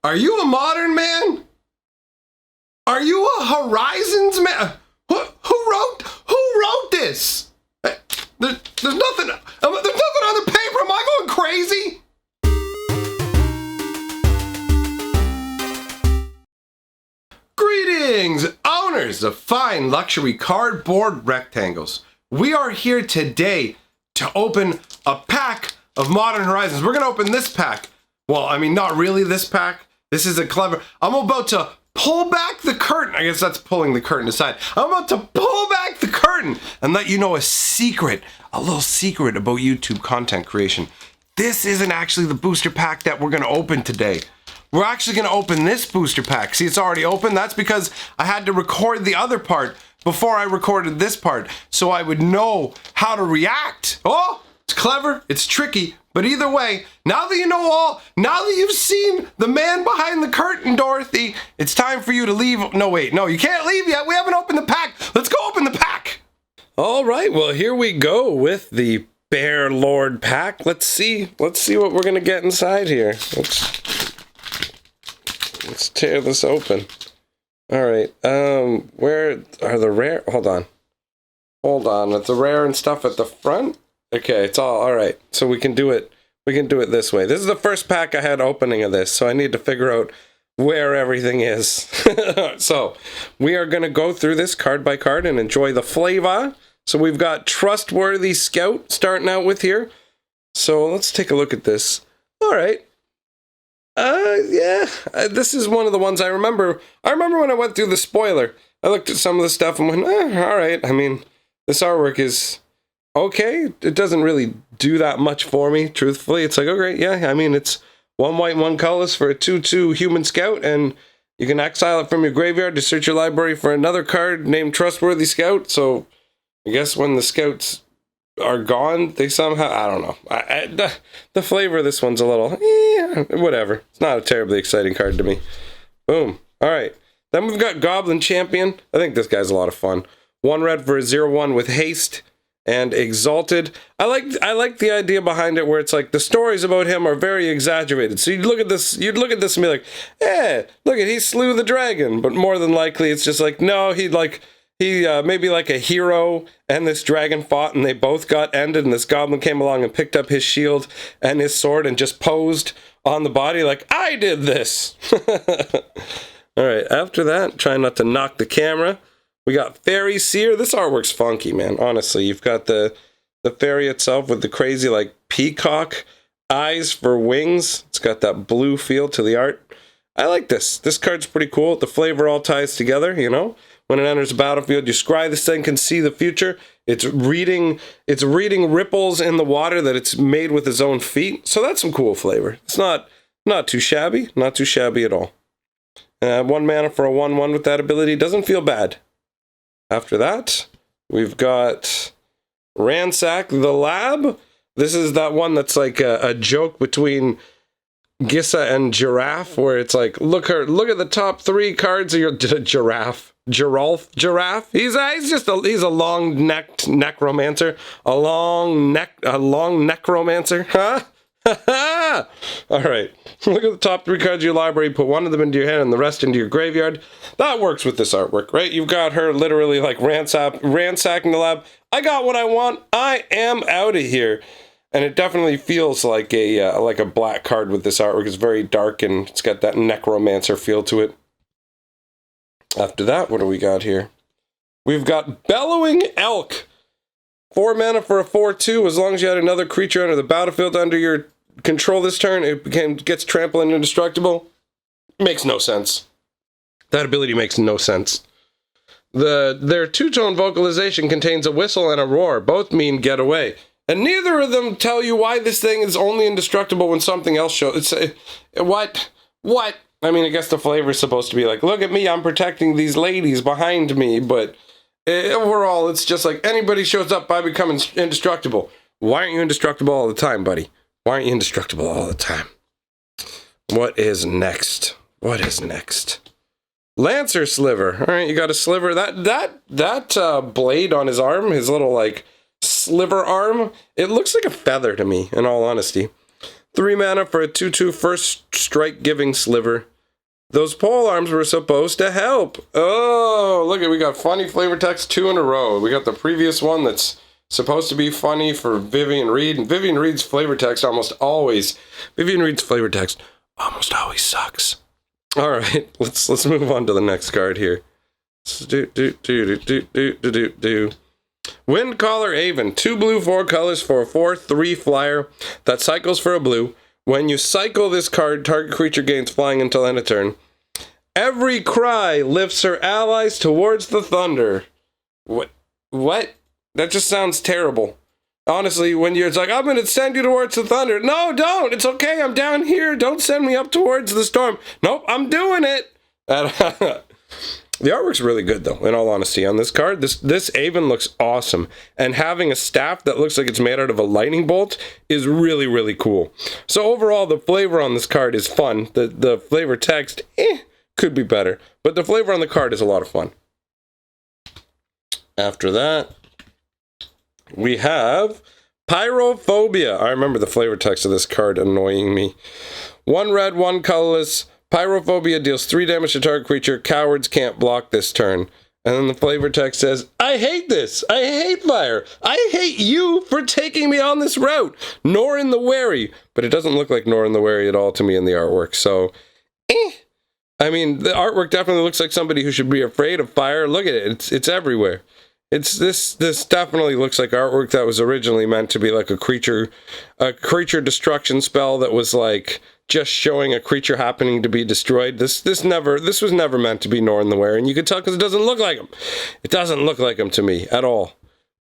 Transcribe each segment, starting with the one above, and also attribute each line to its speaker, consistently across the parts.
Speaker 1: Are you a modern man? Are you a Horizons man? Who wrote this? There's nothing on the paper. Am I going crazy? Greetings, owners of fine luxury cardboard rectangles. We are here today to open a pack of Modern Horizons. We're going to open this pack. Well, I mean, not really this pack. This is a clever... I'm about to pull back the curtain. I guess that's pulling the curtain aside. I'm about to pull back the curtain and let you know a secret, a little secret about YouTube content creation. This isn't actually the booster pack that we're going to open today. We're actually going to open this booster pack. See, it's already open. That's because I had to record the other part before I recorded this part, so I would know how to react. Oh, it's clever. It's tricky. But either way, now that you know all, now that you've seen the man behind the curtain, Dorothy, it's time for you to leave. No, wait. No, you can't leave yet. We haven't opened the pack. Let's go open the pack. All right. Well, here we go with the Bear Lord pack. Let's see what we're going to get inside here. Let's tear this open. All right. Where are the rare? Hold on. It's the rare and stuff at the front. Okay, it's all right. So we can do it. We can do it this way. This is the first pack I had opening of this, so I need to figure out where everything is. So we are going to go through this card by card and enjoy the flavor. So we've got Trustworthy Scout starting out with here. So let's take a look at this. All right. This is one of the ones I remember. I remember when I went through the spoiler. I looked at some of the stuff and went, all right. I mean, this artwork is okay. It doesn't really do that much for me, truthfully. It's like, okay, yeah, I mean, it's 1 white, 1 colorless for a 2/2 human scout, and you can exile it from your graveyard to search your library for another card named Trustworthy Scout. So I guess when the scouts are gone, they somehow, I don't know. The flavor of this one's a little, whatever. It's not a terribly exciting card to me. Boom. All right. Then we've got Goblin Champion. I think this guy's a lot of fun. 1 red for a 0/1 with haste and exalted. I like the idea behind it where it's like the stories about him are very exaggerated. So you'd look at this and be like, look at, he slew the dragon. But more than likely it's just like, no, he maybe like a hero and this dragon fought and they both got ended, and this goblin came along and picked up his shield and his sword and just posed on the body like, I did this. All right, after that, try not to knock the camera. We got Fairy Seer. This artwork's funky, man. Honestly, you've got the fairy itself with the crazy like peacock eyes for wings. It's got that blue feel to the art. I like this. This card's pretty cool. The flavor all ties together, you know? When it enters the battlefield, you scry this thing can see the future. It's reading ripples in the water that it's made with its own feet. So that's some cool flavor. It's not too shabby. Not too shabby at all. 1 mana for a 1/1 with that ability. Doesn't feel bad. After that, we've got Ragnarok The Lab. This is that one that's like a joke between Gissa and Giraffe, where it's like, look at the top 3 cards of your Giraffe. Giraffe. He's a long-necked necromancer. A long necromancer. Huh? All right. Look at the top 3 cards of your library. Put 1 of them into your hand and the rest into your graveyard. That works with this artwork, right? You've got her literally like ransacking the lab. I got what I want. I am out of here. And it definitely feels like a black card with this artwork. It's very dark and it's got that necromancer feel to it. After that, what do we got here? We've got Bellowing Elk. 4 mana for a 4/2. As long as you had another creature under the battlefield under your control this turn, it gets trampled and indestructible. Makes no sense. That ability makes no sense. Their 2-tone vocalization contains a whistle and a roar. Both mean get away. And neither of them tell you why this thing is only indestructible when something else shows. What? I mean, I guess the flavor is supposed to be like, look at me, I'm protecting these ladies behind me, but overall, it's just like, anybody shows up, I become indestructible. Why aren't you indestructible all the time, buddy? Why aren't you indestructible all the time? What is next? Lancer Sliver. All right, you got a sliver. That blade on his arm, his little, like, sliver arm, it looks like a feather to me, in all honesty. 3 mana for a 2/2 first strike giving sliver. Those pole arms were supposed to help. Oh, look at, we got funny flavor text 2 in a row. We got the previous one that's supposed to be funny for Vivian Reed. And Vivian Reed's flavor text almost always sucks. All right, let's move on to the next card here. Windcaller Aven, 2 blue, 4 colors for a 4/3 flyer that cycles for a blue. When you cycle this card, target creature gains flying until end of turn. Every cry lifts her allies towards the thunder. What? That just sounds terrible. Honestly, when you're like, I'm going to send you towards the thunder. No, don't. It's okay. I'm down here. Don't send me up towards the storm. Nope, I'm doing it. The artwork's really good, though, in all honesty, on this card. This Aven looks awesome. And having a staff that looks like it's made out of a lightning bolt is really, really cool. So overall, the flavor on this card is fun. The flavor text, could be better. But the flavor on the card is a lot of fun. After that, we have Pyrophobia. I remember the flavor text of this card annoying me. 1 red, 1 colorless. Pyrophobia deals 3 damage to target creature. Cowards can't block this turn. And then the flavor text says, I hate this. I hate fire. I hate you for taking me on this route. Norrin the Wary. But it doesn't look like Norrin the Wary at all to me in the artwork. So, I mean, the artwork definitely looks like somebody who should be afraid of fire. Look at it. It's everywhere. This definitely looks like artwork that was originally meant to be like a creature destruction spell that was like just showing a creature happening to be destroyed. This was never meant to be Norrin the Wary, and you can tell because it doesn't look like him. It doesn't look like him to me at all.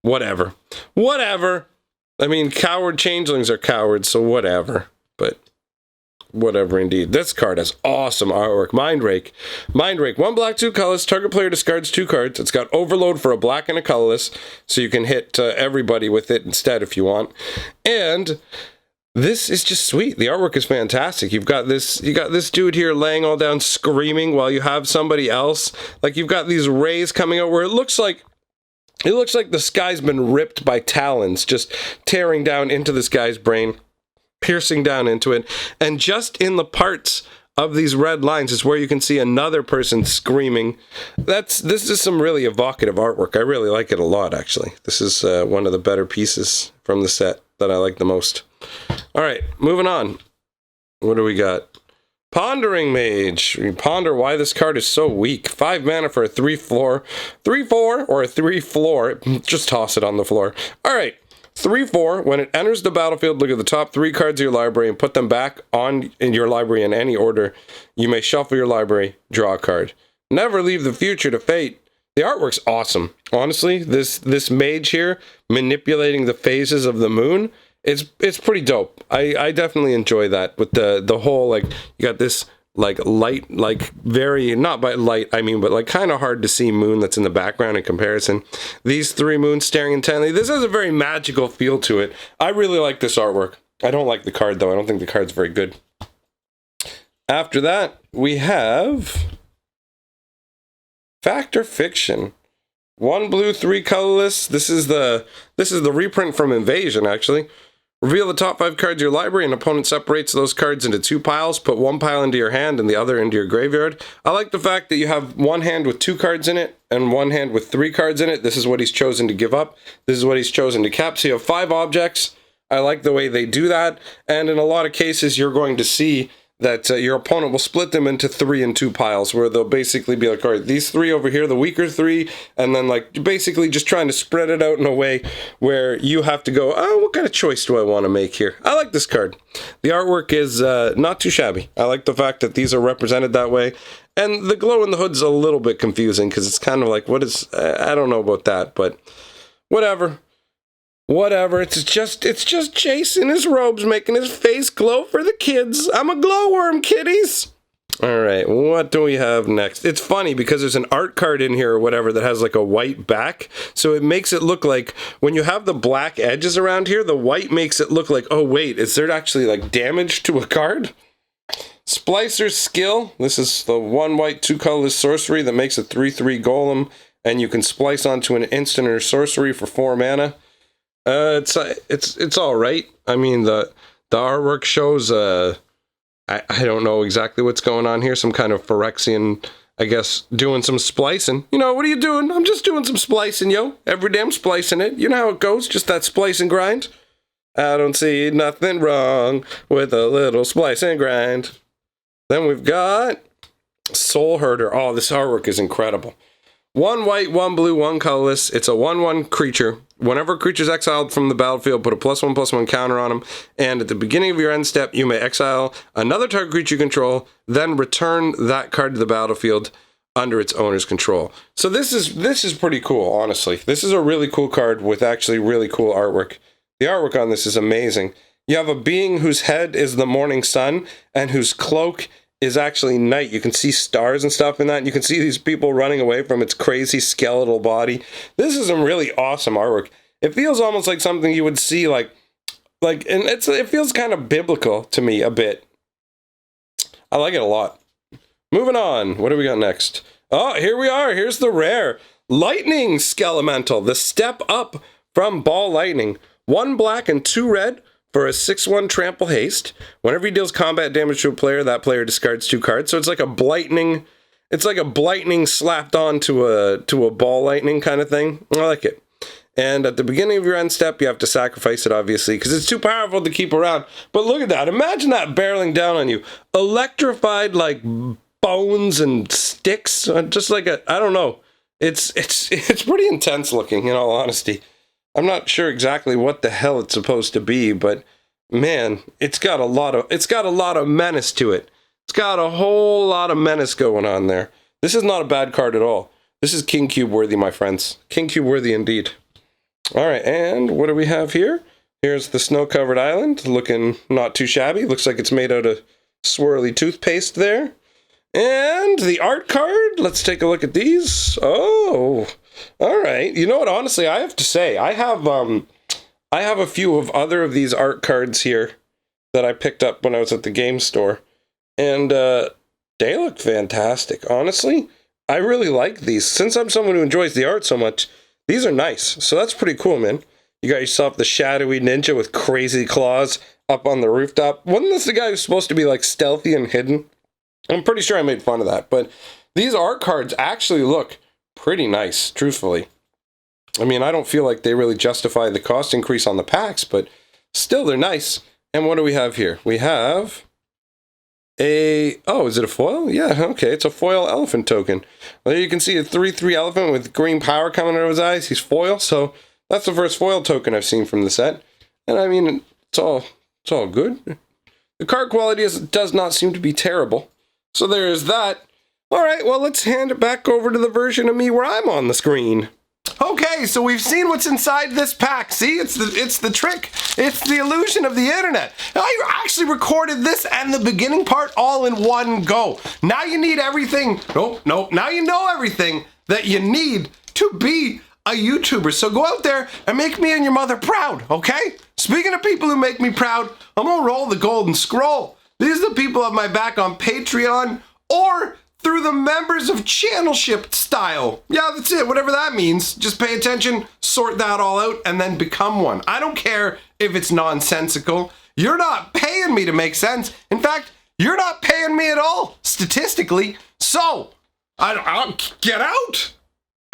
Speaker 1: Whatever. I mean, coward changelings are cowards, so whatever. But whatever indeed. This card has awesome artwork. Mindrake. 1 black, 2 colors. Target player discards 2 cards. It's got Overload for a black and a colorless, so you can hit everybody with it instead if you want. And this is just sweet. The artwork is fantastic. You got this dude here laying all down screaming while you have somebody else. Like, you've got these rays coming out where it looks like the sky's been ripped by talons, just tearing down into this guy's brain, piercing down into it, and just in the parts of these red lines is where you can see another person screaming. This is some really evocative artwork. I really like it a lot, actually. This is one of the better pieces from the set that I like the most. All right, moving on. What do we got? Pondering Mage. We ponder why this card is so weak. 5 mana for a 3/4, 3/4 or a 3/4. Just toss it on the floor. All right. 3/4, when it enters the battlefield, look at the top 3 cards of your library and put them back in your library in any order. You may shuffle your library, draw a card. Never leave the future to fate. The artwork's awesome. Honestly, this mage here, manipulating the phases of the moon, it's pretty dope. I definitely enjoy that with the whole, like, you got this like light, like very, not by light, I mean, but like kind of hard to see moon that's in the background in comparison. These 3 moons staring intently. This has a very magical feel to it. I really like this artwork. I don't like the card, though. I don't think the card's very good. After that, we have Fact or Fiction. 1 blue, 3 colorless. This is the reprint from Invasion, actually. Reveal the top 5 cards of your library. An opponent separates those cards into 2 piles. Put 1 pile into your hand and the other into your graveyard. I like the fact that you have 1 hand with 2 cards in it and 1 hand with 3 cards in it. This is what he's chosen to give up. This is what he's chosen to cap. So you have 5 objects. I like the way they do that. And in a lot of cases, you're going to see that your opponent will split them into 3 and 2 piles, where they'll basically be like, all right, these 3 over here, the weaker 3, and then like basically just trying to spread it out in a way where you have to go, oh, what kind of choice do I want to make here? I like this card. The artwork is not too shabby. I like the fact that these are represented that way, and the glow in the hood's a little bit confusing because it's kind of like, what is, I don't know about that, but whatever. Whatever, it's just Jace in his robes making his face glow for the kids. I'm a glowworm, kiddies! Alright, what do we have next? It's funny because there's an art card in here or whatever that has like a white back, so it makes it look like, when you have the black edges around here, the white makes it look like, oh wait, is there actually like damage to a card? Splicer's Skill. This is the 1 white, 2 colorless sorcery that makes a 3/3 golem, and you can splice onto an instant or sorcery for 4 mana. It's all right. I mean, the The artwork shows, I don't know exactly what's going on here. Some kind of Phyrexian, I guess, doing some splicing. You know, what are you doing? I'm just doing some splicing, yo. Every day I'm splicing it. You know how it goes, just that splice and grind. I don't see nothing wrong with a little splice and grind. Then we've got Soul Herder. Oh, this artwork is incredible. 1 white, 1 blue, 1 colorless. It's a 1/1 creature. Whenever a creature is exiled from the battlefield, put a +1/+1 counter on him. And at the beginning of your end step, you may exile another target creature you control, then return that card to the battlefield under its owner's control. So this is pretty cool, honestly. This is a really cool card with actually really cool artwork. The artwork on this is amazing. You have a being whose head is the morning sun and whose cloak is actually night. You can see stars and stuff in that. And you can see these people running away from its crazy skeletal body. This is some really awesome artwork. It feels almost like something you would see and it feels kind of biblical to me a bit. I like it a lot. Moving on. What do we got next? Oh, here we are. Here's the rare Lightning Skelemental, the step up from Ball Lightning. 1 black and 2 red. For a 6/1 trample haste, whenever he deals combat damage to a player, that player discards 2 cards. So it's like a blightning. It's like a blightning slapped on to a ball lightning kind of thing. I like it. And at the beginning of your end step, you have to sacrifice it, obviously, because it's too powerful to keep around. But look at that. Imagine that barreling down on you. Electrified like bones and sticks. Just like I don't know. It's pretty intense looking, in all honesty. I'm not sure exactly what the hell it's supposed to be, but man, it's got a lot of menace to it. It's got a whole lot of menace going on there. This is not a bad card at all. This is King Cube worthy, my friends. King Cube worthy indeed. All right, and what do we have here? Here's the snow-covered island, looking not too shabby. Looks like it's made out of swirly toothpaste there. And the art card, let's take a look at these. Oh, all right. You know what, honestly, I have to say, I have a few of other of these art cards here that I picked up when I was at the game store. And they look fantastic. Honestly, I really like these. Since I'm someone who enjoys the art so much, these are nice. So that's pretty cool, man. You got yourself the shadowy ninja with crazy claws up on the rooftop. Wasn't this the guy who's supposed to be like stealthy and hidden? I'm pretty sure I made fun of that, but these art cards actually look pretty nice, truthfully. I mean, I don't feel like they really justify the cost increase on the packs, but still they're nice. And what do we have here? We have oh, is it a foil? Yeah, okay, it's a foil elephant token. There you can see a 3/3 elephant with green power coming out of his eyes. He's foil, so that's the first foil token I've seen from the set. And I mean, it's all good. The card quality does not seem to be terrible. So there's that. All right, well, let's hand it back over to the version of me where I'm on the screen. Okay, so we've seen what's inside this pack. See, it's the trick. It's the illusion of the internet. I actually recorded this and the beginning part all in one go. Now you need everything. Nope. Now you know everything that you need to be a YouTuber. So go out there and make me and your mother proud, okay? Speaking of people who make me proud, I'm gonna roll the golden scroll. These are the people at my back on Patreon or through the members of channelship style. Yeah, that's it, whatever that means. Just pay attention, sort that all out, and then become one. I don't care if it's nonsensical. You're not paying me to make sense. In fact, you're not paying me at all, statistically. So, I'll get out.